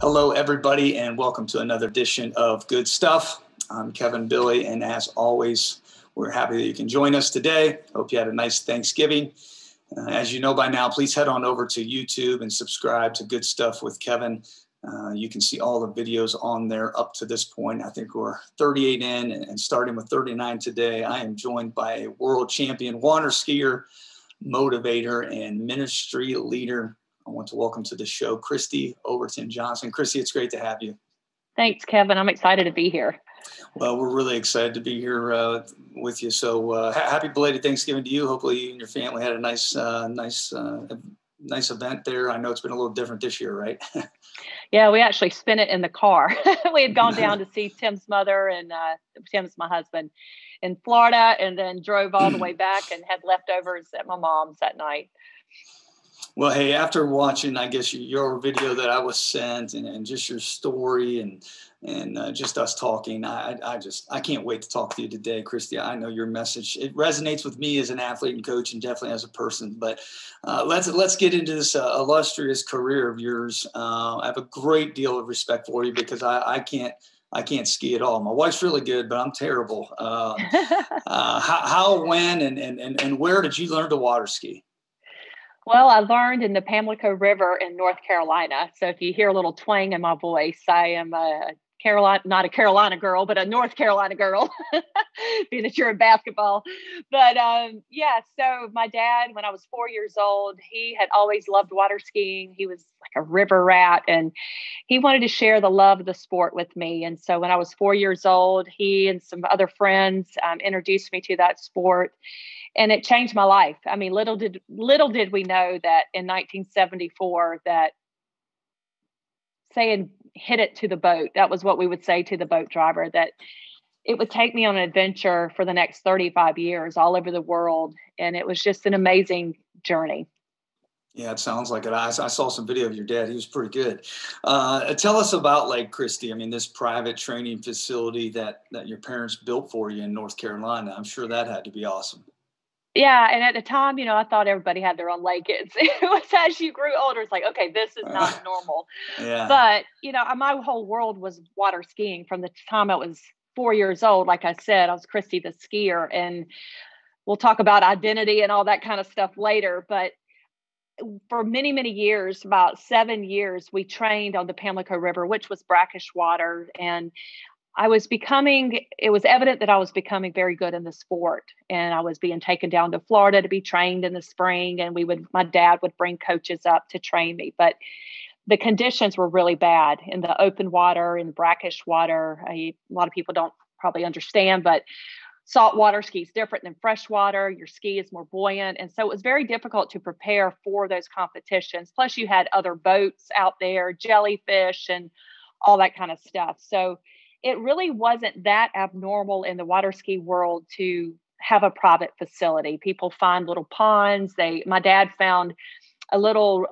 Hello, everybody, and welcome to another edition of Good Stuff. I'm Kevin Bille, and as always, we're happy that you can join us today. Hope you had a nice Thanksgiving. As you know by now, please head on over to YouTube and subscribe to Good Stuff with Kevin. You can see all the videos on there up to this point. I think we're 38 in and starting with 39 today. I am joined by a world champion water skier, motivator, and ministry leader. I want to welcome to the show, Kristi Overton Johnson. Kristi, it's great to have you. Thanks, Kevin. I'm excited to be here. Well, we're really excited to be here with you. So happy belated Thanksgiving to you. Hopefully you and your family had a nice event there. I know it's been a little different this year, right? Yeah, we actually spent it in the car. We had gone down to see Tim's mother, and Tim's my husband, in Florida, and then drove all the way back and had leftovers at my mom's that night. Well, hey, after watching, I guess, your video that I was sent and just your story and just us talking, I can't wait to talk to you today, Kristi. I know your message, it resonates with me as an athlete and coach and definitely as a person. But let's get into this illustrious career of yours. I have a great deal of respect for you because I can't ski at all. My wife's really good, but I'm terrible. How, when, and where did you learn to water ski? Well, I learned in the Pamlico River in North Carolina. So if you hear a little twang in my voice, I am not a Carolina girl, but a North Carolina girl, being that you're in basketball. But so my dad, when I was 4 years old, he had always loved water skiing. He was like a river rat, and he wanted to share the love of the sport with me. And so when I was 4 years old, he and some other friends introduced me to that sport. And it changed my life. I mean, little did we know that in 1974 that saying hit it to the boat, that was what we would say to the boat driver, that it would take me on an adventure for the next 35 years all over the world. And it was just an amazing journey. Yeah, it sounds like it. I saw some video of your dad. He was pretty good. Tell us about Kristi. I mean, this private training facility that your parents built for you in North Carolina. I'm sure that had to be awesome. Yeah. And at the time, I thought everybody had their own lake. It was as you grew older, it's like, okay, this is not normal. Yeah. But, my whole world was water skiing from the time I was 4 years old. Like I said, I was Kristi the skier, and we'll talk about identity and all that kind of stuff later. But for many, many years, about 7 years, we trained on the Pamlico River, which was brackish water. And it was evident that I was becoming very good in the sport, and I was being taken down to Florida to be trained in the spring. And my dad would bring coaches up to train me, but the conditions were really bad in the open water, in brackish water. A lot of people don't probably understand, but saltwater ski is different than freshwater. Your ski is more buoyant. And so it was very difficult to prepare for those competitions. Plus you had other boats out there, jellyfish and all that kind of stuff. So it really wasn't that abnormal in the water ski world to have a private facility. People find little ponds. My dad found a little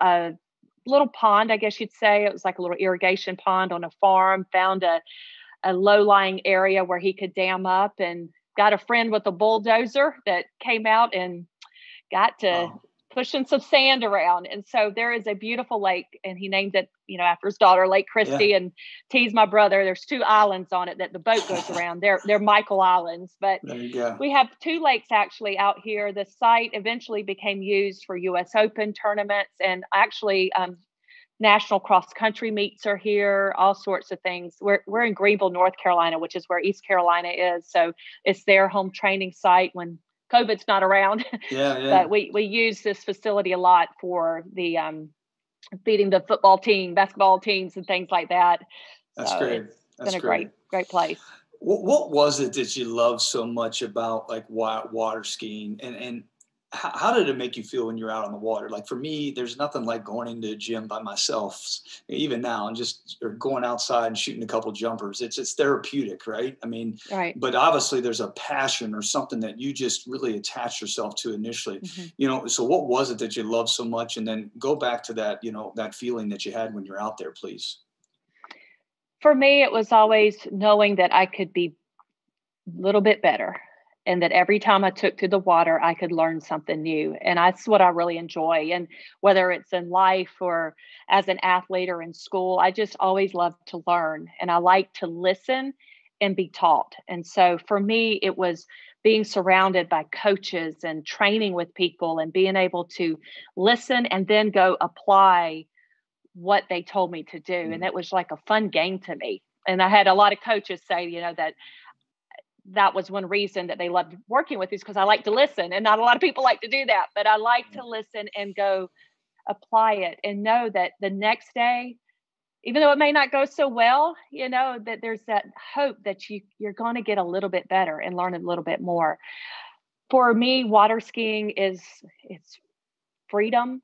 pond, I guess you'd say. It was like a little irrigation pond on a farm, found a low-lying area where he could dam up, and got a friend with a bulldozer that came out and got to pushing some sand around. And so there is a beautiful lake, and he named it, after his daughter, Lake Kristi, and teased my brother. There's 2 islands on it that the boat goes around. They're Michael Islands, but there you go. We have 2 lakes actually out here. The site eventually became used for U.S. Open tournaments, and actually national cross country meets are here, all sorts of things. We're in Greenville, North Carolina, which is where East Carolina is. So it's their home training site when COVID's not around. Yeah. But we use this facility a lot for the feeding the football team, basketball teams, and things like that. That's great. It's been a great place. What was it that you loved so much about water skiing, and how did it make you feel when you're out on the water? Like for me, there's nothing like going into a gym by myself, even now, and or going outside and shooting a couple jumpers. It's therapeutic, right? I mean, right. But obviously there's a passion or something that you just really attach yourself to initially. Mm-hmm. So what was it that you loved so much? And then go back to that, that feeling that you had when you're out there, please. For me, it was always knowing that I could be a little bit better. and that every time I took to the water, I could learn something new. And that's what I really enjoy. And whether it's in life or as an athlete or in school, I just always love to learn, and I like to listen and be taught. And so for me, it was being surrounded by coaches and training with people and being able to listen and then go apply what they told me to do. And it was like a fun game to me. And I had a lot of coaches say, that was one reason that they loved working with us, because I like to listen, and not a lot of people like to do that, but I like to listen and go apply it and know that the next day, even though it may not go so well, that there's that hope that you're going to get a little bit better and learn a little bit more. For me, water skiing it's freedom.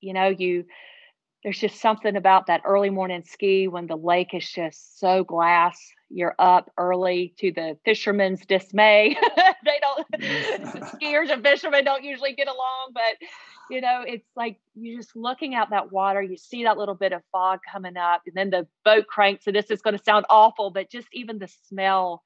There's just something about that early morning ski when the lake is just so glass. You're up early, to the fishermen's dismay. Skiers and fishermen don't usually get along, but it's like you're just looking out that water. You see that little bit of fog coming up, and then the boat cranks. And this is going to sound awful, but just even the smell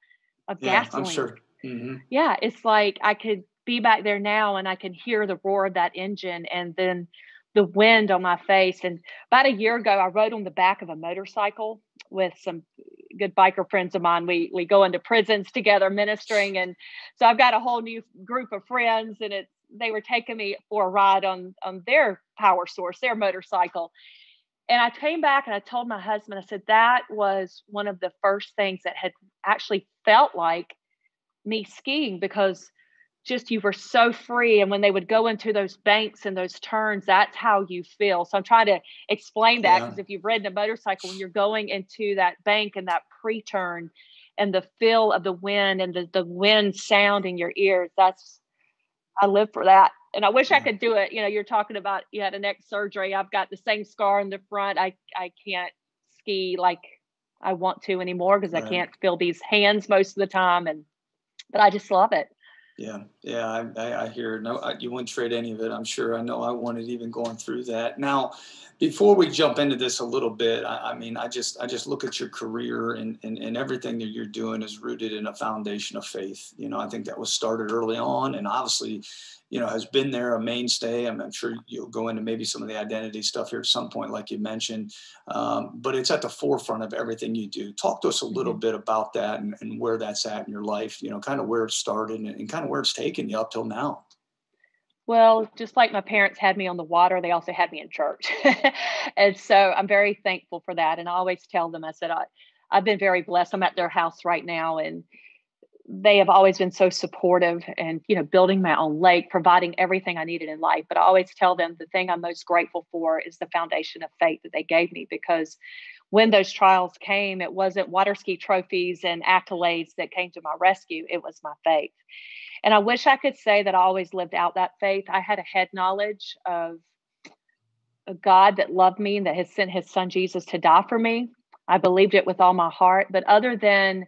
of gasoline. I'm sure. Mm-hmm. Yeah, it's like I could be back there now, and I can hear the roar of that engine, and then the wind on my face. And about a year ago, I rode on the back of a motorcycle with some good biker friends of mine. We go into prisons together ministering. And so I've got a whole new group of friends, and they were taking me for a ride on their power source, their motorcycle. And I came back and I told my husband, I said, that was one of the first things that had actually felt like me skiing, because just you were so free. And when they would go into those banks and those turns, that's how you feel. So I'm trying to explain that, because if you've ridden a motorcycle, when you're going into that bank and that pre-turn and the feel of the wind and the wind sound in your ears, I live for that. And I wish I could do it. You're talking about you had a neck surgery. I've got the same scar in the front. I can't ski like I want to anymore, because I can't feel these hands most of the time. But I just love it. Yeah. I hear. No, you wouldn't trade any of it, I'm sure. I know I wanted, even going through that. Now, before we jump into this a little bit, I just look at your career, and everything that you're doing is rooted in a foundation of faith. I think that was started early on, and obviously, has been there, a mainstay. I'm sure you'll go into maybe some of the identity stuff here at some point, like you mentioned, but it's at the forefront of everything you do. Talk to us a little bit about that and where that's at in your life, kind of where it started and kind of where it's taken you up till now. Well, just like my parents had me on the water, they also had me in church. And so I'm very thankful for that. And I always tell them, I said, I've been very blessed. I'm at their house right now, and they have always been so supportive and, building my own lake, providing everything I needed in life. But I always tell them the thing I'm most grateful for is the foundation of faith that they gave me, because when those trials came, it wasn't water ski trophies and accolades that came to my rescue. It was my faith. And I wish I could say that I always lived out that faith. I had a head knowledge of a God that loved me and that has sent his son Jesus to die for me. I believed it with all my heart. But other than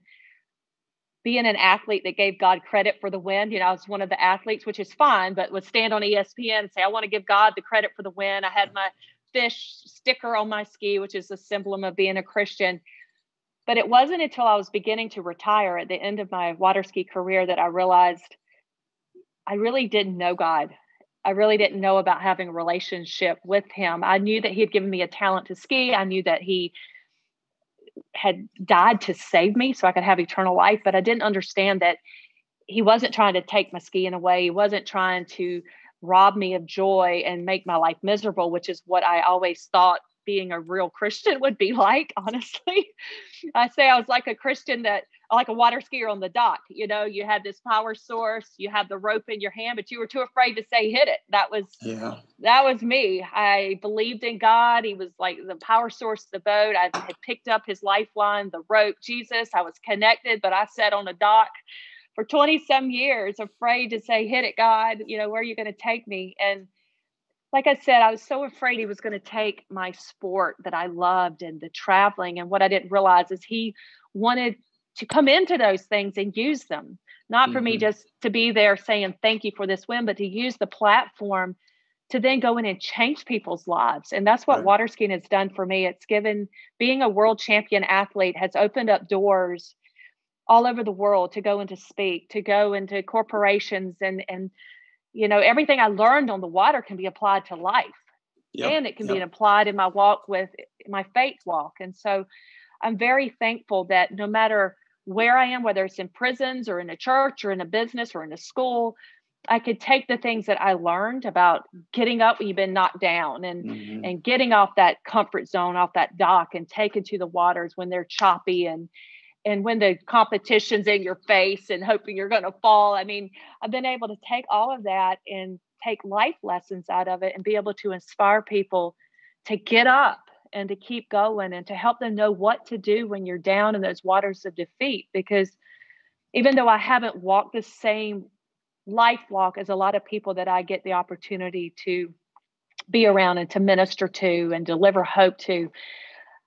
being an athlete that gave God credit for the win, I was one of the athletes, which is fine, but would stand on ESPN and say, I want to give God the credit for the win. I had my fish sticker on my ski, which is a symbol of being a Christian. But it wasn't until I was beginning to retire at the end of my water ski career that I realized I really didn't know God. I really didn't know about having a relationship with him. I knew that he had given me a talent to ski. I knew that he had died to save me so I could have eternal life, but I didn't understand that he wasn't trying to take my skiing away. He wasn't trying to rob me of joy and make my life miserable, which is what I always thought being a real Christian would be like, honestly. I say I was like a Christian like a water skier on the dock. You had this power source, you had the rope in your hand, but you were too afraid to say hit it. That was me. I believed in God. He was like the power source of the boat. I had picked up his lifeline, the rope, Jesus. I was connected, but I sat on a dock for 20 some years, afraid to say, hit it, God, where are you going to take me? And like I said, I was so afraid he was going to take my sport that I loved and the traveling. And what I didn't realize is he wanted to come into those things and use them, not for me just to be there saying, thank you for this win, but to use the platform to then go in and change people's lives. And that's what water skiing has done for me. It's given, being a world champion athlete has opened up doors all over the world to go and to speak, to go into corporations, and everything I learned on the water can be applied to life. Yep. And it can be Yep. applied in my walk with my faith walk. And so I'm very thankful that no matter where I am, whether it's in prisons or in a church or in a business or in a school, I could take the things that I learned about getting up when you've been knocked down and getting off that comfort zone, off that dock, and taken to the waters when they're choppy and when the competition's in your face and hoping you're going to fall. I mean, I've been able to take all of that and take life lessons out of it and be able to inspire people to get up and to keep going and to help them know what to do when you're down in those waters of defeat. Because even though I haven't walked the same life walk as a lot of people that I get the opportunity to be around and to minister to and deliver hope to,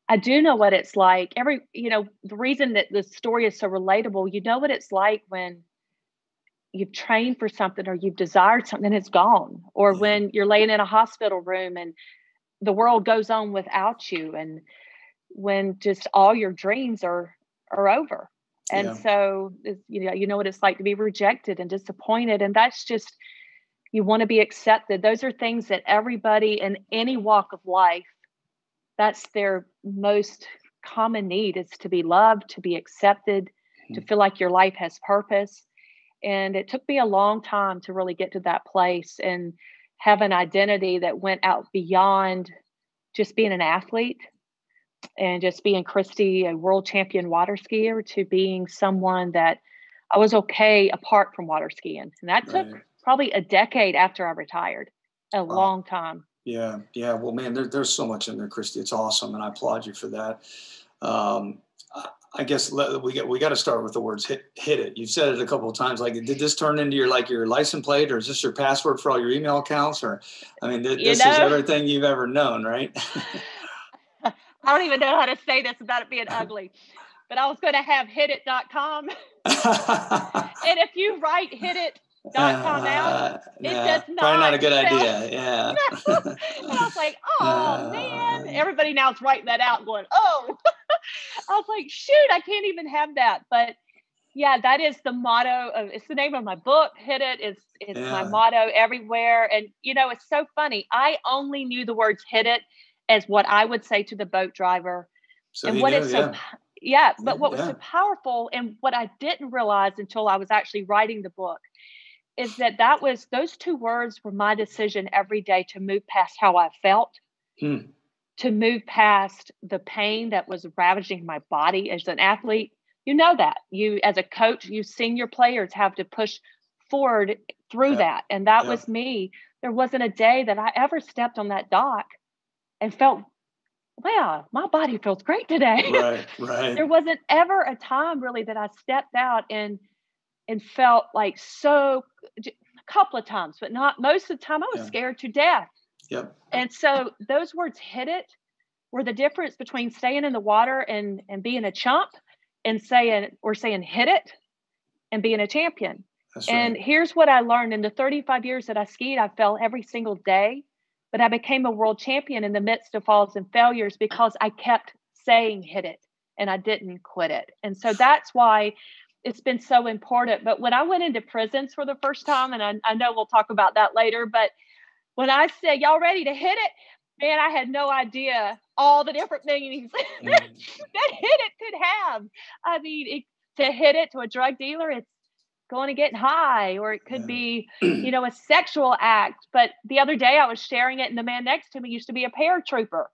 I do know what it's like. The reason that the story is so relatable, you know what it's like when you've trained for something or you've desired something and it's gone, or when you're laying in a hospital room and the world goes on without you, and when just all your dreams are over. And so, you know what it's like to be rejected and disappointed. And that's just, you want to be accepted. Those are things that everybody in any walk of life, that's their most common need, is to be loved, to be accepted, to feel like your life has purpose. And it took me a long time to really get to that place and have an identity that went out beyond just being an athlete and just being Kristi, a world champion water skier, to being someone that I was okay apart from water skiing. And that took probably a decade after I retired, a long time. Yeah. Yeah. Well, man, there's so much in there, Kristi. It's awesome. And I applaud you for that. I guess we got to start with the words hit it. You've said it a couple of times. Like, did this turn into your license plate, or is this your password for all your email accounts? Or, I mean, this is everything you've ever known, right? I don't even know how to say this without it being ugly, but I was going to have hitit.com. And if you write hitit.com out, it does not. Probably not a good idea. Yeah. And I was like, oh man, everybody now is writing that out and going, oh. I was like, shoot, I can't even have that. But yeah, that is the motto it's the name of my book. Hit It is my motto everywhere. And it's so funny. I only knew the words hit it as what I would say to the boat driver. So and what was so powerful, and what I didn't realize until I was actually writing the book, is that those two words were my decision every day to move past how I felt, to move past the pain that was ravaging my body as an athlete. You know that. You, as a coach, you've seen your players have to push forward through that. And that was me. There wasn't a day that I ever stepped on that dock and felt, wow, my body feels great today. Right. There wasn't ever a time really that I stepped out and felt like a couple of times, but not most of the time. I was scared to death. Yep. And so those words hit it were the difference between staying in the water and being a chump and saying hit it and being a champion. That's and right. Here's what I learned in the 35 years that I skied. I fell every single day, but I became a world champion in the midst of falls and failures because I kept saying hit it and I didn't quit it. And so that's why it's been so important. But when I went into prisons for the first time, and I know we'll talk about that later, but when I said, y'all ready to hit it, man, I had no idea all the different meanings that hit it could have. I mean, to hit it to a drug dealer, it's going to get high, or it could be, a sexual act. But the other day I was sharing it, and the man next to me used to be a paratrooper.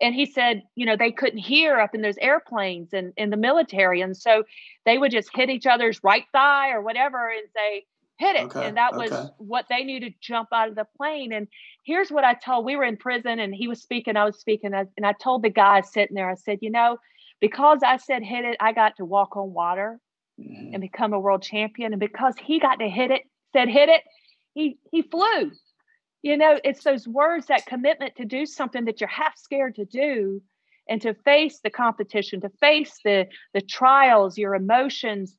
And he said, they couldn't hear up in those airplanes and in the military. And so they would just hit each other's right thigh or whatever and say, hit it. And that was what they knew to jump out of the plane. And here's what we were in prison, and he was speaking, I was speaking. And I told the guy sitting there, I said, because I said hit it, I got to walk on water and become a world champion. And because he got to said hit it, he flew. It's those words, that commitment to do something that you're half scared to do, and to face the competition, to face the trials, your emotions.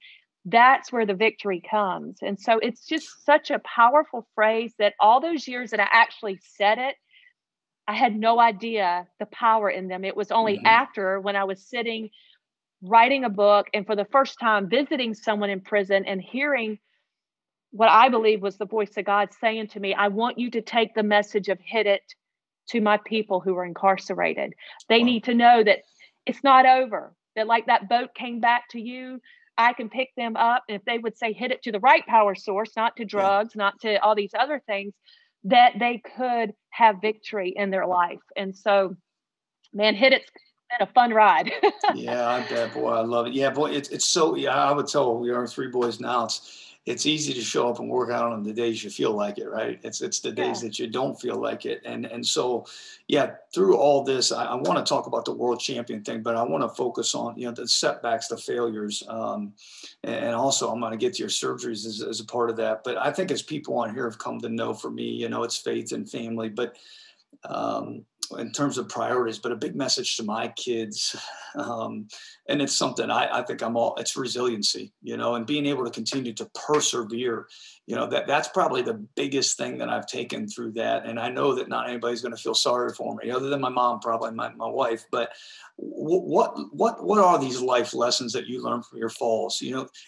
That's where the victory comes. And so it's just such a powerful phrase that all those years that I actually said it, I had no idea the power in them. It was only after, when I was sitting writing a book, and for the first time visiting someone in prison and hearing what I believe was the voice of God saying to me, I want you to take the message of hit it to my people who are incarcerated. They Wow. need to know that it's not over, that like that boat came back to you, I can pick them up. And if they would say, hit it to the right power source, not to drugs, not to all these other things, that they could have victory in their life. And so, man, hit it's been a fun ride. Yeah, I bet. Boy, I love it. Yeah, boy, it's so, yeah, I would tell, we are 3 boys now. It's easy to show up and work out on the days you feel like it, right? It's the days that you don't feel like it. And so, yeah, through all this, I want to talk about the world champion thing, but I want to focus on, the setbacks, the failures. And also I'm going to get to your surgeries as a part of that. But I think as people on here have come to know, for me, it's faith and family, but in terms of priorities, but a big message to my kids. And it's something I think it's resiliency, and being able to continue to persevere, that's probably the biggest thing that I've taken through that. And I know that not anybody's going to feel sorry for me other than my mom, probably my wife, but what are these life lessons that you learn from your falls?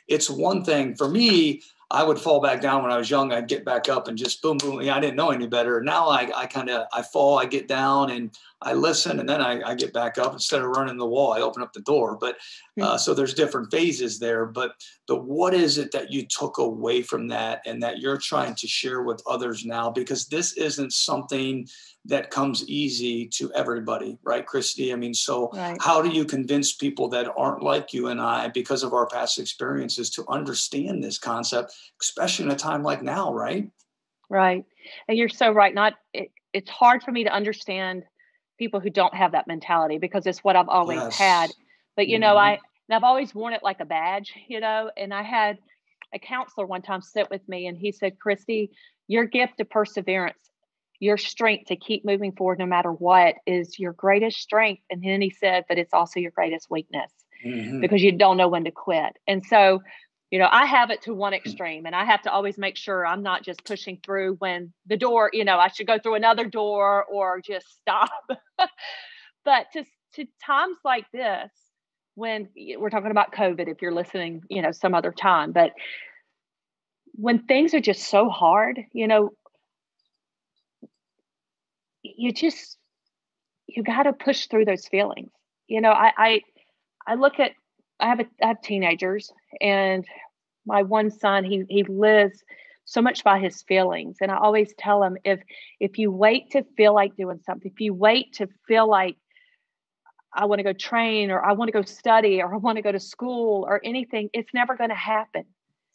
It's one thing for me. I would fall back down when I was young. I'd get back up and just boom, boom. I didn't know any better. Now I fall, I get down and I listen, and then I get back up. Instead of running the wall, I open up the door. But so there's different phases there. But what is it that you took away from that and that you're trying to share with others now? Because this isn't something that comes easy to everybody, right, Kristi? I mean, so Right. How do you convince people that aren't like you and I, because of our past experiences, to understand this concept, especially in a time like now, right? Right. And you're so right. It's hard for me to understand people who don't have that mentality because it's what I've always had. Yes. But Mm-hmm. I've always worn it like a badge, and I had a counselor one time sit with me and he said, Kristi, your gift of perseverance, your strength to keep moving forward no matter what is your greatest strength. And then he said, but it's also your greatest weakness Mm-hmm. because you don't know when to quit. And so, I have it to one extreme and I have to always make sure I'm not just pushing through when the door, I should go through another door or just stop. But to times like this, when we're talking about COVID, if you're listening, some other time, but when things are just so hard, you got to push through those feelings. I look at, I have teenagers, and my one son, he lives so much by his feelings. And I always tell him, if you wait to feel like doing something, if you wait to feel like I want to go train or I want to go study or I want to go to school or anything, it's never going to happen.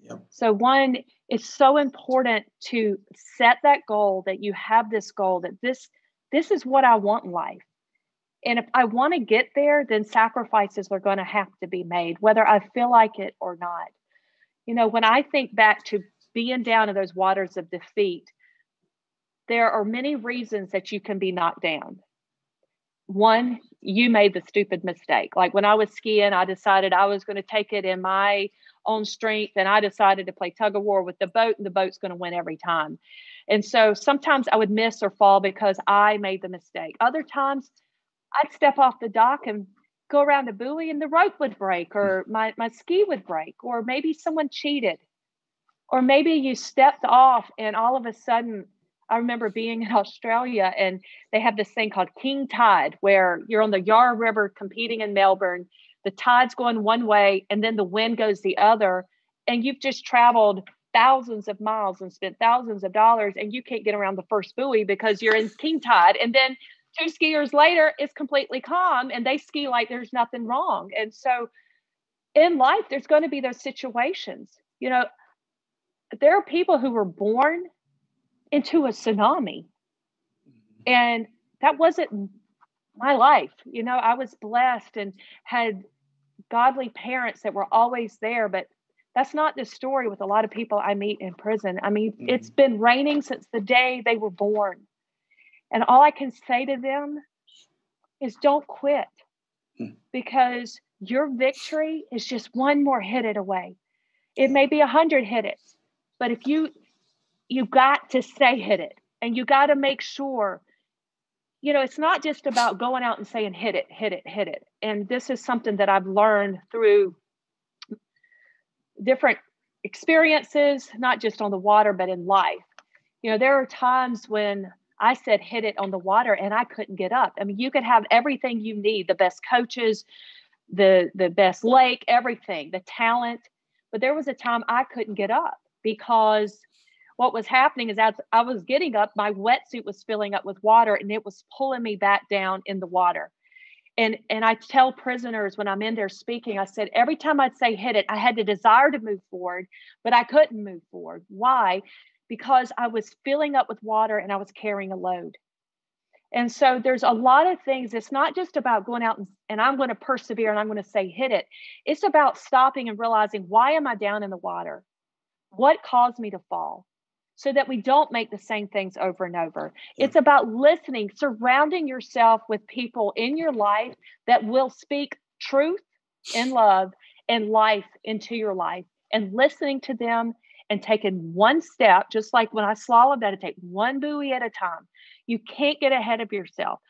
Yep. So one, it's so important to set that goal, that you have this goal, that this is what I want in life. And if I want to get there, then sacrifices are going to have to be made, whether I feel like it or not. When I think back to being down in those waters of defeat, there are many reasons that you can be knocked down. One, you made the stupid mistake. Like when I was skiing, I decided I was going to take it in my own strength, and I decided to play tug of war with the boat, and the boat's going to win every time. And so sometimes I would miss or fall because I made the mistake. Other times I'd step off the dock and go around a buoy and the rope would break, or my ski would break, or maybe someone cheated, or maybe you stepped off and all of a sudden, I remember being in Australia and they have this thing called king tide where you're on the Yarra River competing in Melbourne. The tide's going one way and then the wind goes the other. And you've just traveled thousands of miles and spent thousands of dollars and you can't get around the first buoy because you're in king tide. And then 2 skiers later, it's completely calm and they ski like there's nothing wrong. And so in life, there's going to be those situations. There are people who were born into a tsunami. And that wasn't my life. I was blessed and had godly parents that were always there, but that's not the story with a lot of people I meet in prison. I mean, It's been raining since the day they were born. And all I can say to them is don't quit, because your victory is just one more hit it away. It may be 100 hit it, but if you got to stay hit it, and you got to make sure it's not just about going out and saying, hit it, hit it, hit it. And this is something that I've learned through different experiences, not just on the water, but in life. There are times when I said, hit it on the water, and I couldn't get up. I mean, you could have everything you need, the best coaches, the best lake, everything, the talent. But there was a time I couldn't get up because what was happening is as I was getting up, my wetsuit was filling up with water and it was pulling me back down in the water. And I tell prisoners when I'm in there speaking, I said, every time I'd say hit it, I had the desire to move forward, but I couldn't move forward. Why? Because I was filling up with water and I was carrying a load. And so there's a lot of things. It's not just about going out and I'm going to persevere and I'm going to say hit it. It's about stopping and realizing, why am I down in the water? What caused me to fall? So that we don't make the same things over and over. Yeah. It's about listening, surrounding yourself with people in your life that will speak truth and love and life into your life, and listening to them and taking one step, just like when I slalomed, I had to take one buoy at a time. You can't get ahead of yourself,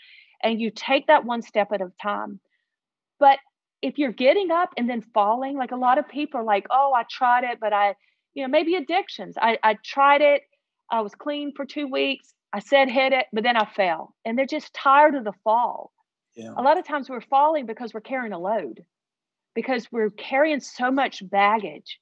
and you take that one step at a time. But if you're getting up and then falling, like a lot of people are like, oh, I tried it, but maybe addictions. I tried it. I was clean for 2 weeks. I said hit it, but then I fell. And they're just tired of the fall. Yeah. A lot of times we're falling because we're carrying a load, because we're carrying so much baggage.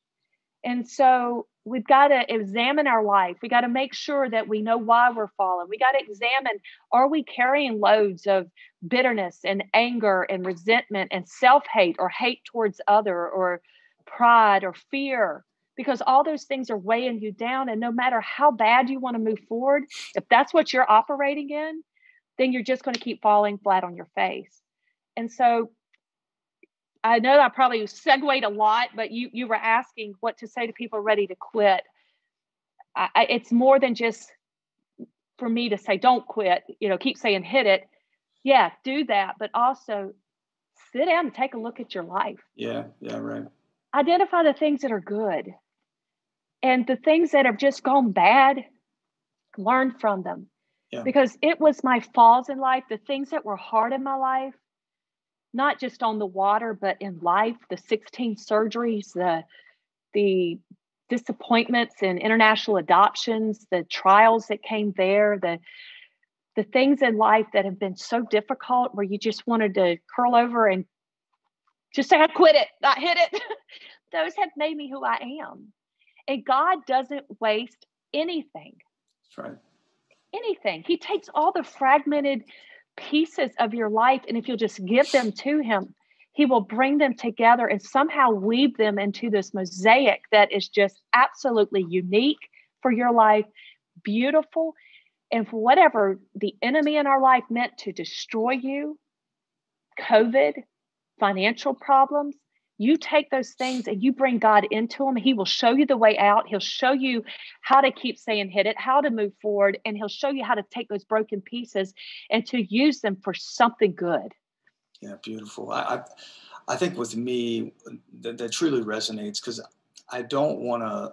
And so we've got to examine our life. We got to make sure that we know why we're falling. We got to examine, are we carrying loads of bitterness and anger and resentment and self-hate or hate towards other, or pride or fear? Because all those things are weighing you down. And no matter how bad you want to move forward, if that's what you're operating in, then you're just going to keep falling flat on your face. And so I know I probably segued a lot, but you were asking what to say to people ready to quit. It's more than just for me to say, don't quit, keep saying hit it. Yeah, do that. But also sit down and take a look at your life. Yeah, right. Identify the things that are good. And the things that have just gone bad, learn from them. Yeah. Because it was my falls in life, the things that were hard in my life, not just on the water, but in life, the 16 surgeries, the disappointments in international adoptions, the trials that came there, the things in life that have been so difficult where you just wanted to curl over and just say, I quit it, not hit it. Those have made me who I am. And God doesn't waste anything. That's right. Anything. He takes all the fragmented pieces of your life, and if you'll just give them to him, he will bring them together and somehow weave them into this mosaic that is just absolutely unique for your life, beautiful. And for whatever the enemy in our life meant to destroy you, COVID, financial problems, you take those things and you bring God into them. He will show you the way out. He'll show you how to keep saying hit it, how to move forward, and he'll show you how to take those broken pieces and to use them for something good. Yeah, beautiful. I think with me, that truly resonates, because I don't want to,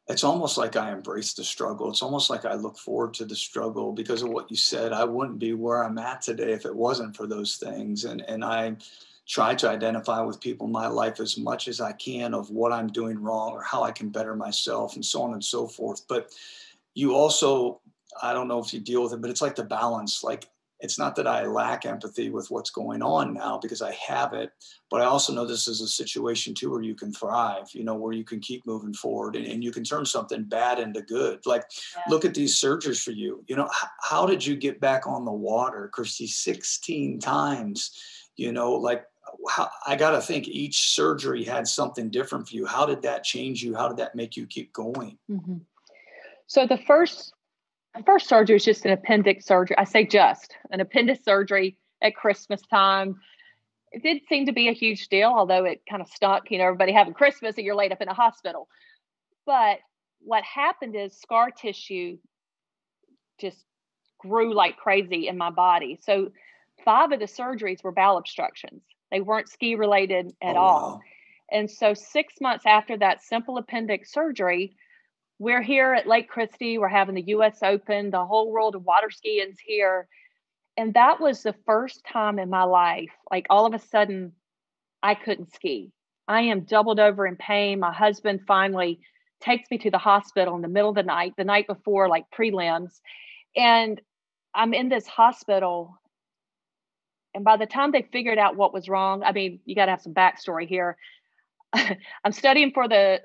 it's almost like I embrace the struggle. It's almost like I look forward to the struggle because of what you said. I wouldn't be where I'm at today if it wasn't for those things. And I try to identify with people in my life as much as I can of what I'm doing wrong or how I can better myself and so on and so forth. But you also, I don't know if you deal with it, but it's like the balance. Like, it's not that I lack empathy with what's going on now, because I have it, but I also know this is a situation too where you can thrive, where you can keep moving forward and you can turn something bad into good. Like, look at these surgeries for you. How did you get back on the water, Kristi, 16 times? How, I got to think each surgery had something different for you. How did that change you? How did that make you keep going? Mm-hmm. So the first surgery was just an appendix surgery. I say just an appendix surgery at Christmas time. It did seem to be a huge deal, although it kind of stunk, everybody having Christmas and you're laid up in a hospital. But what happened is scar tissue just grew like crazy in my body. So 5 of the surgeries were bowel obstructions. They weren't ski related at all. Wow. And so 6 months after that simple appendix surgery, we're here at Lake Kristi. We're having the U.S. Open. The whole world of water skiing's here. And that was the first time in my life, like all of a sudden, I couldn't ski. I am doubled over in pain. My husband finally takes me to the hospital in the middle of the night before, like prelims. And I'm in this hospital. And by the time they figured out what was wrong, I mean, you got to have some backstory here. I'm studying for the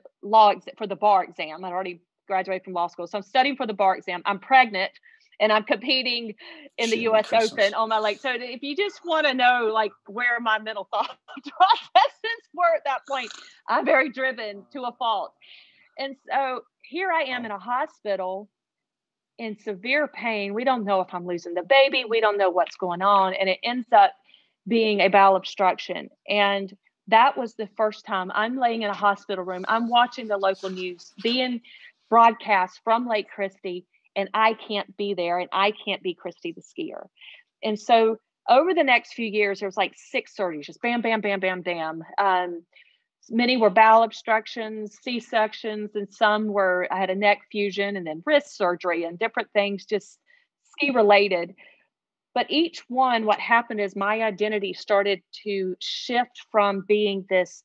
for the bar exam. I'd already graduated from law school. So I'm studying for the bar exam. I'm pregnant and I'm competing in the US Open on my So if you just want to know like where my mental thought processes were at that point, I'm very driven to a fault. And so here I am in a hospital in severe pain. We don't know if I'm losing the baby. We don't know what's going on. And it ends up being a bowel obstruction. And that was the first time I'm laying in a hospital room. I'm watching the local news being broadcast from Lake Kristi, and I can't be there, and I can't be Kristi the skier. And so over the next few years, there was like 6 surgeries, just bam, bam, bam, bam, bam. Many were bowel obstructions, C-sections, and some were, I had a neck fusion and then wrist surgery and different things, just ski related. But each one, what happened is my identity started to shift from being this,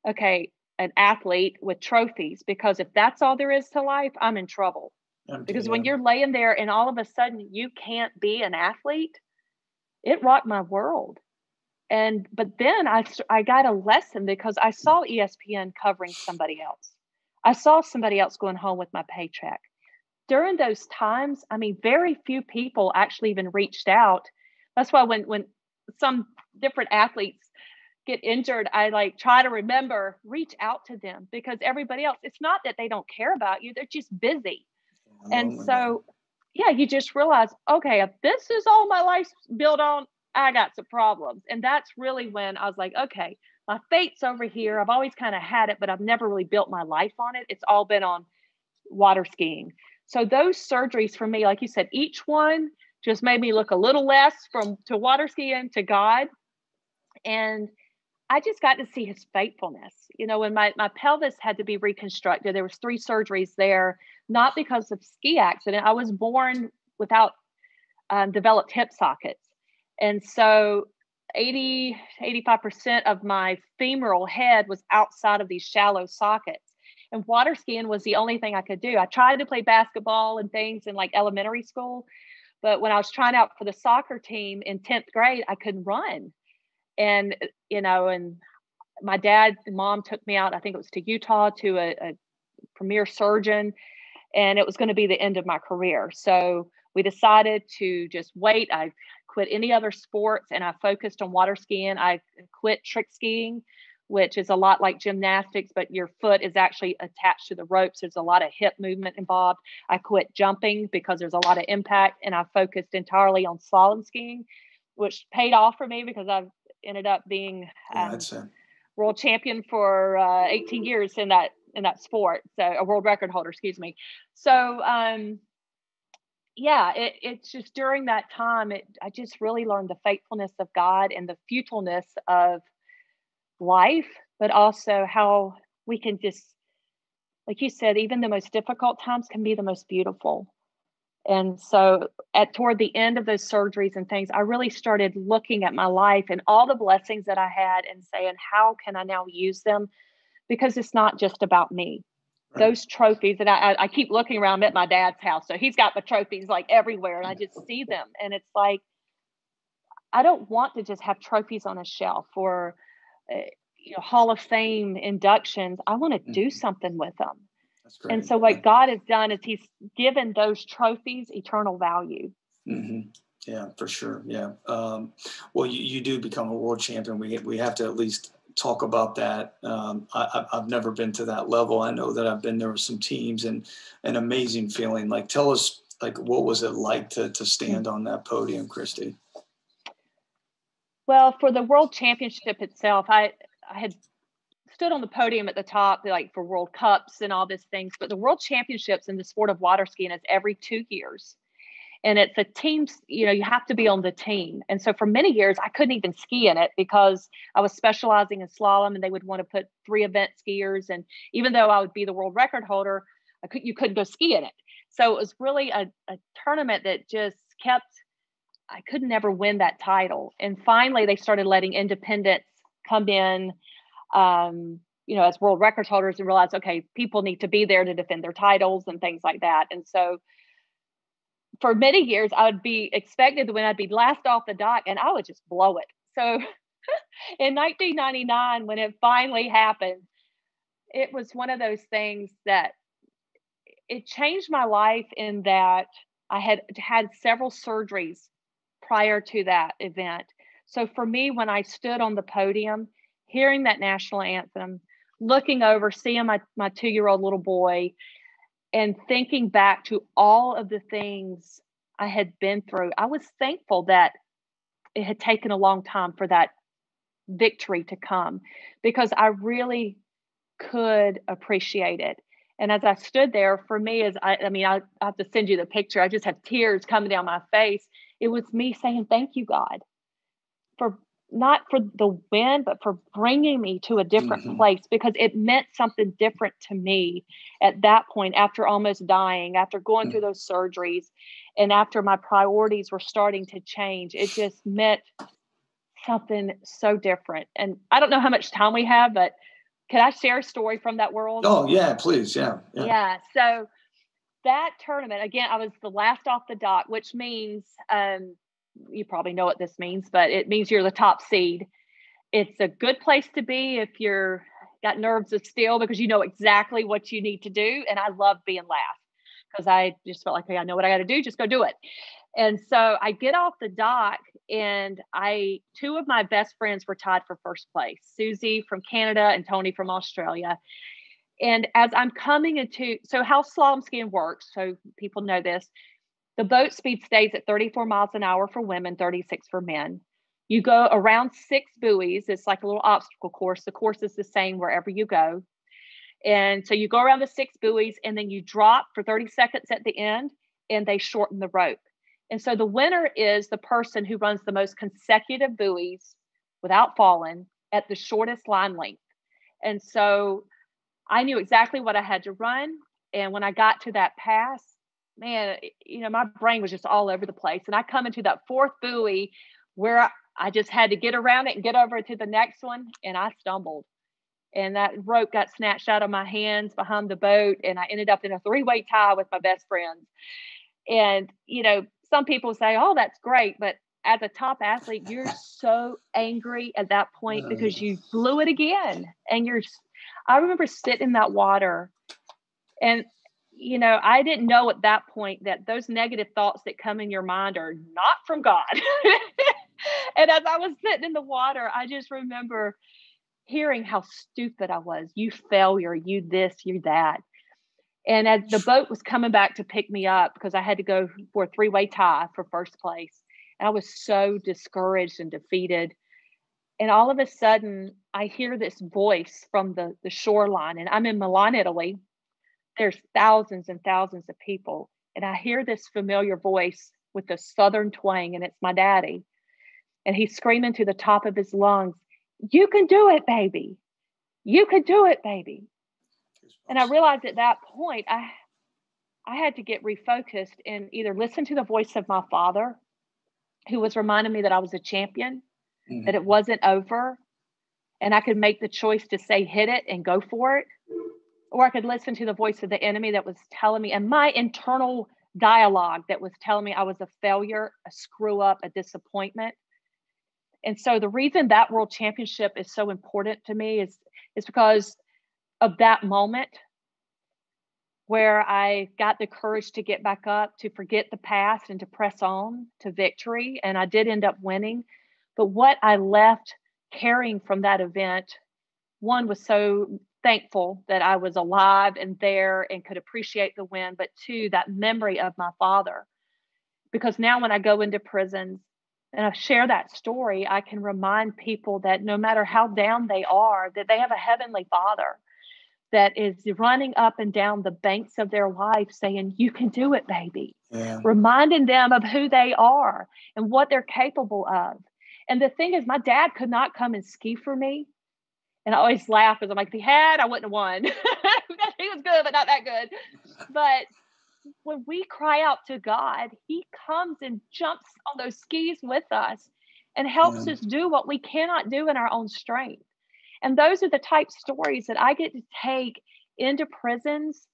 okay, an athlete with trophies, because if that's all there is to life, I'm in trouble. Because when you're laying there and all of a sudden you can't be an athlete, it rocked my world. But then I got a lesson because I saw ESPN covering somebody else. I saw somebody else going home with my paycheck. During those times, I mean, very few people actually even reached out. That's why when some different athletes get injured, I like try to remember, reach out to them, because everybody else, it's not that they don't care about you. They're just busy. And so, yeah, you just realize, okay, if this is all my life's built on, I got some problems. And that's really when I was like, okay, my fate's over here. I've always kind of had it, but I've never really built my life on it. It's all been on water skiing. So those surgeries for me, like you said, each one just made me look a little less to water skiing to God. And I just got to see his faithfulness. You know, when my pelvis had to be reconstructed, there was 3 surgeries there, not because of ski accident. I was born without developed hip sockets. And so 85% of my femoral head was outside of these shallow sockets. And water skiing was the only thing I could do. I tried to play basketball and things in like elementary school, but when I was trying out for the soccer team in 10th grade, I couldn't run. And, you know, and my dad and mom took me out, I think it was to Utah, to a premier surgeon, and it was going to be the end of my career. So we decided to just wait. I quit any other sports and I focused on water skiing. I quit trick skiing, which is a lot like gymnastics, but your foot is actually attached to the ropes. There's a lot of hip movement involved. I quit jumping because there's a lot of impact, and I focused entirely on slalom skiing, which paid off for me because I've ended up being world champion for 18 years in that sport. So a world record holder, excuse me. So, yeah, it's just during that time, I just really learned the faithfulness of God and the futileness of life, but also how we can just, like you said, even the most difficult times can be the most beautiful. And so toward the end of those surgeries and things, I really started looking at my life and all the blessings that I had and saying, how can I now use them? Because it's not just about me. Right. Those trophies, and I keep looking around at my dad's house. So he's got the trophies like everywhere, and I just see them. And it's like, I don't want to just have trophies on a shelf or Hall of Fame inductions. I want to do something with them. That's great. And so what God has done is he's given those trophies eternal value. Mm-hmm. Yeah, for sure. Yeah. Well, you do become a world champion. We have to at least talk about that. I've never been to that level. I know that I've been there with some teams, and an amazing feeling. Like, tell us, like, what was it like to stand on that podium, Kristi? Well, for the world championship itself, I had stood on the podium at the top, like for World Cups and all these things. But the World Championships in the sport of water skiing is every 2 years. And it's a team, you have to be on the team. And so for many years, I couldn't even ski in it because I was specializing in slalom, and they would want to put 3 event skiers. And even though I would be the world record holder, you couldn't go ski in it. So it was really a tournament that just kept I could never win that title. And finally, they started letting independents come in, as world records holders, and realize, okay, people need to be there to defend their titles and things like that. And so for many years, I would be expected to win. I'd be last off the dock and I would just blow it. So in 1999, when it finally happened, it was one of those things that it changed my life in that I had had several surgeries prior to that event. So for me, when I stood on the podium, hearing that national anthem, looking over, seeing my 2-year-old little boy, and thinking back to all of the things I had been through, I was thankful that it had taken a long time for that victory to come, because I really could appreciate it. And as I stood there, for me, I have to send you the picture. I just have tears coming down my face. It was me saying, thank you, God, for not for the win, but for bringing me to a different place, because it meant something different to me at that point, after almost dying, after going through those surgeries, and after my priorities were starting to change. It just meant something so different. And I don't know how much time we have, but can I share a story from that world? Oh, yeah, please. Yeah. Yeah. So that tournament, again, I was the last off the dock, which means, you probably know what this means, but it means you're the top seed. It's a good place to be if you're got nerves of steel, because you know exactly what you need to do. And I love being last, because I just felt like, hey, I know what I got to do. Just go do it. And so I get off the dock, and two of my best friends were tied for first place, Susie from Canada and Tony from Australia. And as I'm coming so how slalom skiing works, so people know this, the boat speed stays at 34 miles an hour for women, 36 for men. You go around 6 buoys. It's like a little obstacle course. The course is the same wherever you go. And so you go around the 6 buoys, and then you drop for 30 seconds at the end, and they shorten the rope. And so the winner is the person who runs the most consecutive buoys without falling at the shortest line length. And so I knew exactly what I had to run. And when I got to that pass, man, my brain was just all over the place. And I come into that 4th buoy where I just had to get around it and get over to the next one. And I stumbled. And that rope got snatched out of my hands behind the boat. And I ended up in a 3-way tie with my best friends. And, some people say, oh, that's great. But as a top athlete, you're so angry at that point because you blew it again. And I remember sitting in that water, and, I didn't know at that point that those negative thoughts that come in your mind are not from God. And as I was sitting in the water, I just remember hearing how stupid I was. You failure, you this, you that. And as the boat was coming back to pick me up, because I had to go for a 3-way tie for first place, I was so discouraged and defeated. And all of a sudden, I hear this voice from the shoreline, and I'm in Milan, Italy. There's thousands and thousands of people. And I hear this familiar voice with a Southern twang, and it's my daddy. And he's screaming to the top of his lungs, "You can do it, baby. You can do it, baby." And I realized at that point, I had to get refocused and either listen to the voice of my father, who was reminding me that I was a champion, that it wasn't over, and I could make the choice to say, hit it and go for it. Or I could listen to the voice of the enemy that was telling me, and my internal dialogue that was telling me I was a failure, a screw up, a disappointment. And so the reason that world championship is so important to me is because of that moment where I got the courage to get back up, to forget the past, and to press on to victory. And I did end up winning. But what I left carrying from that event, one, was so thankful that I was alive and there and could appreciate the win. But 2, that memory of my father. Because now when I go into prisons and I share that story, I can remind people that no matter how down they are, that they have a heavenly Father that is running up and down the banks of their life saying, you can do it, baby. Yeah. Reminding them of who they are and what they're capable of. And the thing is, my dad could not come and ski for me. And I always laugh because I'm like, if he had, I wouldn't have won. He was good, but not that good. But when we cry out to God, he comes and jumps on those skis with us and helps Yeah. us do what we cannot do in our own strength. And those are the type stories that I get to take into prisons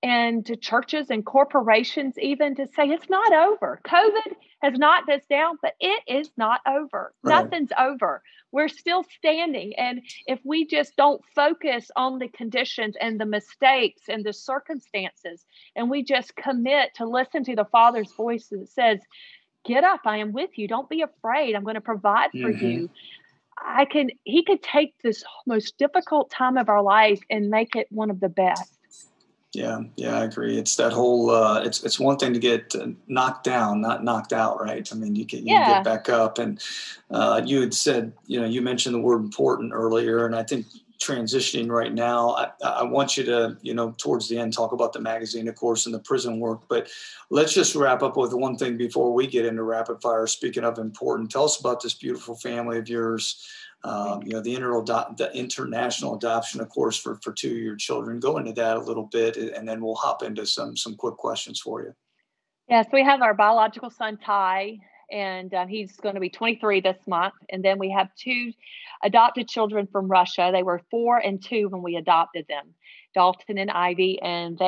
and to churches and corporations, even to say it's not over. COVID has knocked us down, but it is not over. Right. Nothing's over. We're still standing. And if we just don't focus on the conditions and the mistakes and the circumstances, and we just commit to listen to the Father's voice that says, get up, I am with you. Don't be afraid. I'm going to provide for you. He could take this most difficult time of our life and make it one of the best. Yeah, I agree. It's that whole, it's one thing to get knocked down, not knocked out, right? I mean, you can get back up. And you had said, you mentioned the word important earlier, and I think transitioning right now, I want you to, towards the end, talk about the magazine, of course, and the prison work, but let's just wrap up with one thing before we get into rapid fire. Speaking of important, tell us about this beautiful family of yours. The international adoption, of course, for 2 of your children. Go into that a little bit, and then we'll hop into some quick questions for you. Yes, we have our biological son, Ty, and he's going to be 23 this month. And then we have 2 adopted children from Russia. They were 4 and 2 when we adopted them, Dalton and Ivy, and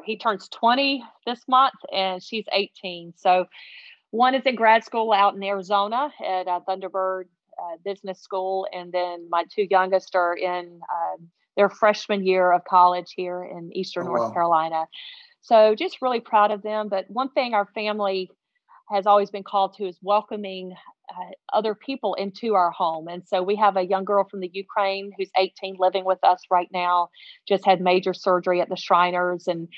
he turns 20 this month, and she's 18. So one is in grad school out in Arizona at Thunderbird Business School, and then my 2 youngest are in their freshman year of college here in Eastern North Carolina. So just really proud of them. But one thing our family has always been called to is welcoming other people into our home. And so we have a young girl from the Ukraine who's 18 living with us right now, just had major surgery at the Shriners. And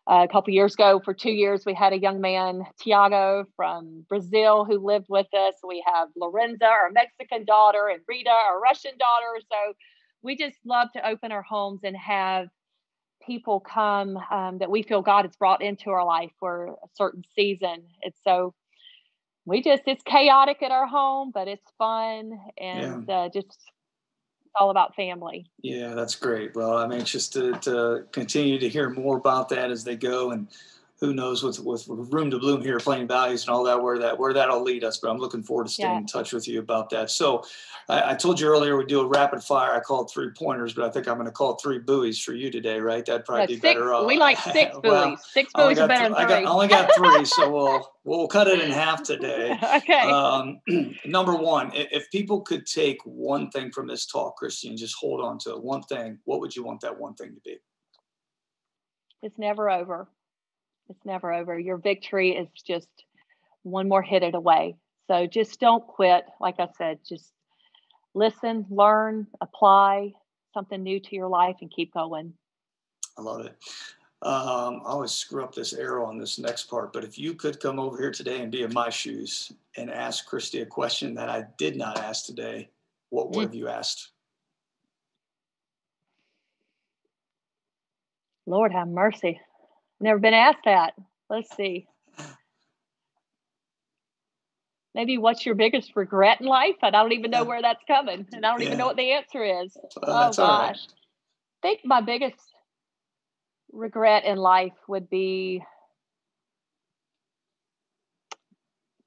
a couple of years ago, for 2 years, we had a young man, Tiago, from Brazil, who lived with us. We have Lorenza, our Mexican daughter, and Rita, our Russian daughter. So we just love to open our homes and have people come that we feel God has brought into our life for a certain season. It's chaotic at our home, but it's fun, and just all about family. Yeah, that's great. Well, I'm anxious to continue to hear more about that as they go, and who knows with Room to Bloom here, Plain Values and all that, where that'll lead us. But I'm looking forward to staying in touch with you about that. So I told you earlier we do a rapid fire. I call it 3 pointers, but I think I'm going to call it 3 buoys for you today, right? That'd probably be better. We like 6 buoys. 6 buoys are better than 3. I only got 3, so we'll cut it in half today. Okay. Number 1, if people could take one thing from this talk, Kristi, and just hold on to it, one thing, what would you want that one thing to be? It's never over. It's never over. Your victory is just one more hit it away. So just don't quit. Like I said, just listen, learn, apply something new to your life, and keep going. I love it. I always screw up this arrow on this next part, but if you could come over here today and be in my shoes and ask Kristi a question that I did not ask today, what would have you asked? Lord have mercy. Never been asked that. Let's see. Maybe what's your biggest regret in life? And I don't even know where that's coming. And I don't even know what the answer is. Oh, gosh. Right. I think my biggest regret in life would be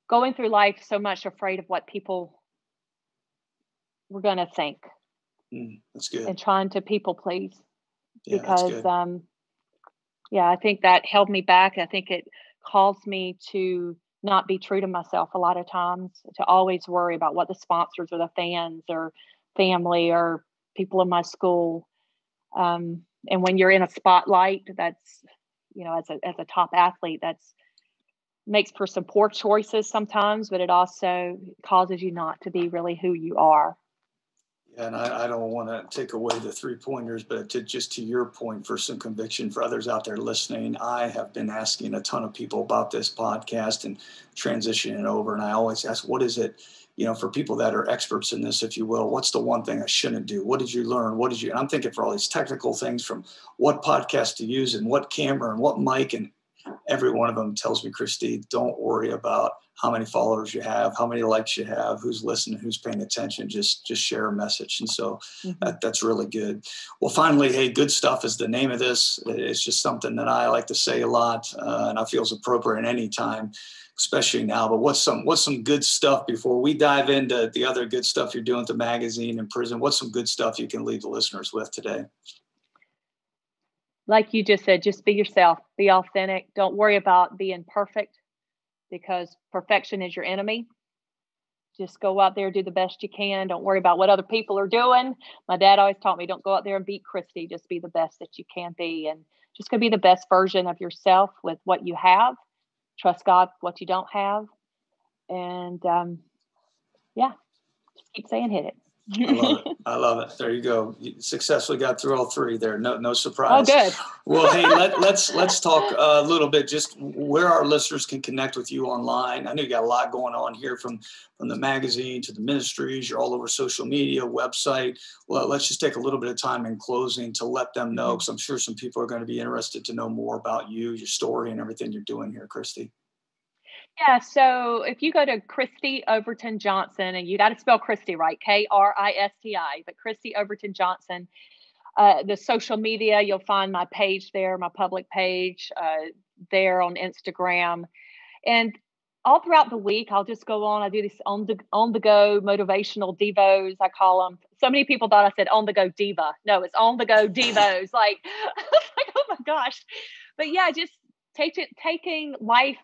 going through life so much afraid of what people were going to think. That's good. And trying to people please. Because, I think that held me back. I think it caused me to not be true to myself a lot of times, to always worry about what the sponsors or the fans or family or people in my school. And when you're in a spotlight, that's, as a top athlete, that's makes for some poor choices sometimes, but it also causes you not to be really who you are. And I don't want to take away the 3 pointers, but to your point, for some conviction for others out there listening, I have been asking a ton of people about this podcast and transitioning over. And I always ask, what is it, for people that are experts in this, if you will, what's the one thing I shouldn't do? What did you learn? And I'm thinking for all these technical things, from what podcast to use and what camera and what mic. And every one of them tells me, Kristi, don't worry about how many followers you have, how many likes you have, who's listening, who's paying attention, just share a message. And so that's really good. Well, finally, hey, good stuff is the name of this. It's just something that I like to say a lot, and I feel is appropriate any time, especially now. But what's some good stuff before we dive into the other good stuff you're doing with the magazine and prison? What's some good stuff you can leave the listeners with today? Like you just said, just be yourself, be authentic. Don't worry about being perfect, because perfection is your enemy. Just go out there, do the best you can. Don't worry about what other people are doing. My dad always taught me, don't go out there and beat Kristi. Just be the best that you can be, and just go be the best version of yourself with what you have. Trust God with what you don't have. And just keep saying hit it. I love it. I love it. There you go. You successfully got through all three there. No surprise. Oh, good. Well, hey, let's talk a little bit just where our listeners can connect with you online. I know you got a lot going on here from the magazine to the ministries. You're all over social media, website. Well, let's just take a little bit of time in closing to let them know, because I'm sure some people are going to be interested to know more about you, your story, and everything you're doing here, Kristi. Yeah, so if you go to Kristi Overton Johnson, and you got to spell Kristi right, Kristi, but Kristi Overton Johnson, the social media, you'll find my page there, my public page there on Instagram. And all throughout the week, I'll just go on. I do this on the go motivational devos, I call them. So many people thought I said on the go diva. No, it's on the go devos. Like, oh my gosh. But yeah, just taking life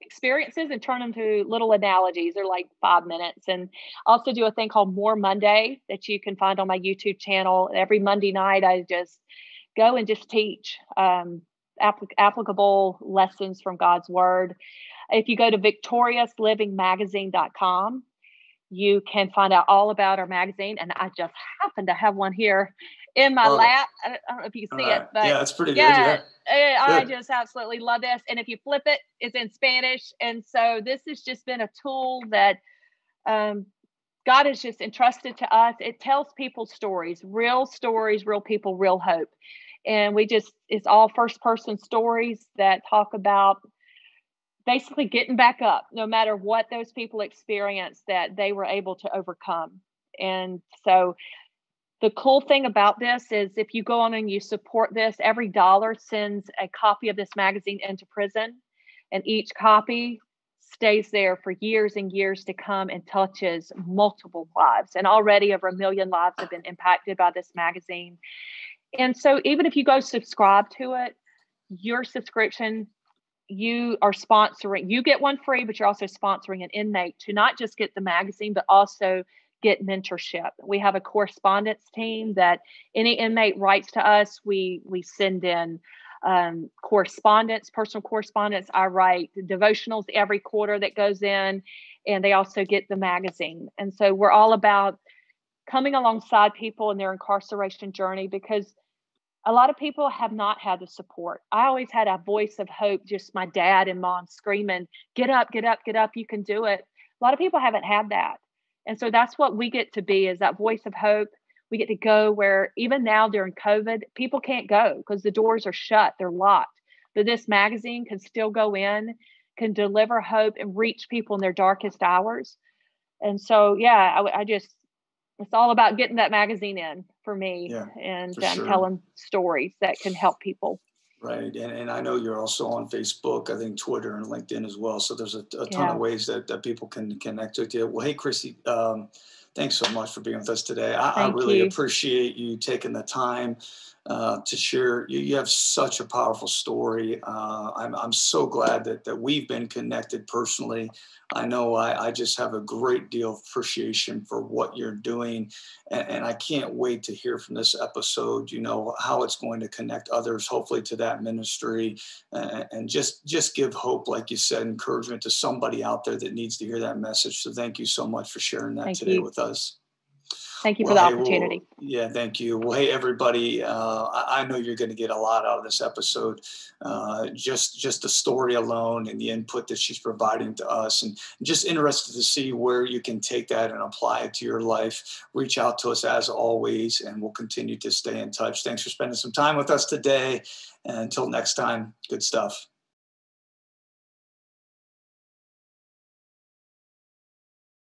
experiences and turn them to little analogies. They're like 5 minutes. And I also do a thing called More Monday that you can find on my YouTube channel. Every Monday night, I just go and just teach applicable lessons from God's word. If you go to victoriouslivingmagazine.com, you can find out all about our magazine. And I just happen to have one here in my lap. I don't know if you can see it, but yeah, it's pretty good. Yeah. I just absolutely love this. And if you flip it, it's in Spanish. And so this has just been a tool that God has just entrusted to us. It tells people stories, real people, real hope. And it's all first person stories that talk about basically getting back up, no matter what those people experienced, that they were able to overcome. And so the cool thing about this is if you go on and you support this, every dollar sends a copy of this magazine into prison, and each copy stays there for years and years to come and touches multiple lives. And already over 1 million lives have been impacted by this magazine. And so even if you go subscribe to it, your subscription, you are sponsoring, you get one free, but you're also sponsoring an inmate to not just get the magazine, but also get mentorship. We have a correspondence team that any inmate writes to us. We send in correspondence, personal correspondence. I write devotionals every quarter that goes in, and they also get the magazine. And so we're all about coming alongside people in their incarceration journey, because a lot of people have not had the support. I always had a voice of hope, just my dad and mom screaming, get up, get up, get up, you can do it. A lot of people haven't had that. And so that's what we get to be, is that voice of hope. We get to go where even now during COVID, people can't go because the doors are shut, they're locked. But this magazine can still go in, can deliver hope and reach people in their darkest hours. And so, yeah, it's all about getting that magazine in for me, and telling stories that can help people. Right. And I know you're also on Facebook, I think Twitter and LinkedIn as well. So there's a ton of ways that people can connect with you. Well, hey, Kristi, thanks so much for being with us today. I really appreciate you taking the time to share. You have such a powerful story. I'm so glad that we've been connected personally. I know I just have a great deal of appreciation for what you're doing. And I can't wait to hear from this episode, how it's going to connect others, hopefully to that ministry, and just give hope, like you said, encouragement to somebody out there that needs to hear that message. So thank you so much for sharing that today with us. Thank you for the Hey, opportunity. yeah, thank you. Well, hey, everybody, I know you're going to get a lot out of this episode. Just the story alone and the input that she's providing to us, and just interested to see where you can take that and apply it to your life. Reach out to us as always, and we'll continue to stay in touch. Thanks for spending some time with us today. And until next time, good stuff.